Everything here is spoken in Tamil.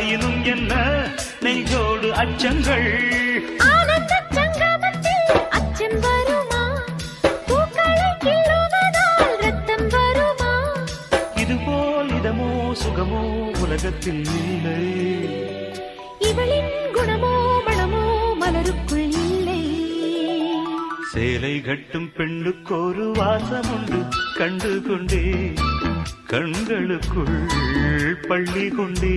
ஆயினும் என்ன நெஞ்சோடு அச்சங்கள் ஆனந்த சங்கமத்தில் அச்சம் வருமா பூக்களை கிள்ளுவதால் ரத்தம் வருமா இதுபோல் இதமோ சுகமோ உலகத்தில் இல்லை இவளின் குணமோ மனமோ மலருக்குள் இல்லை சேலை கட்டும் பெண்ணுக்கொரு வாசம் உண்டு கண்டு கொண்டே கண்களுக்குள் பள்ளி கொண்டே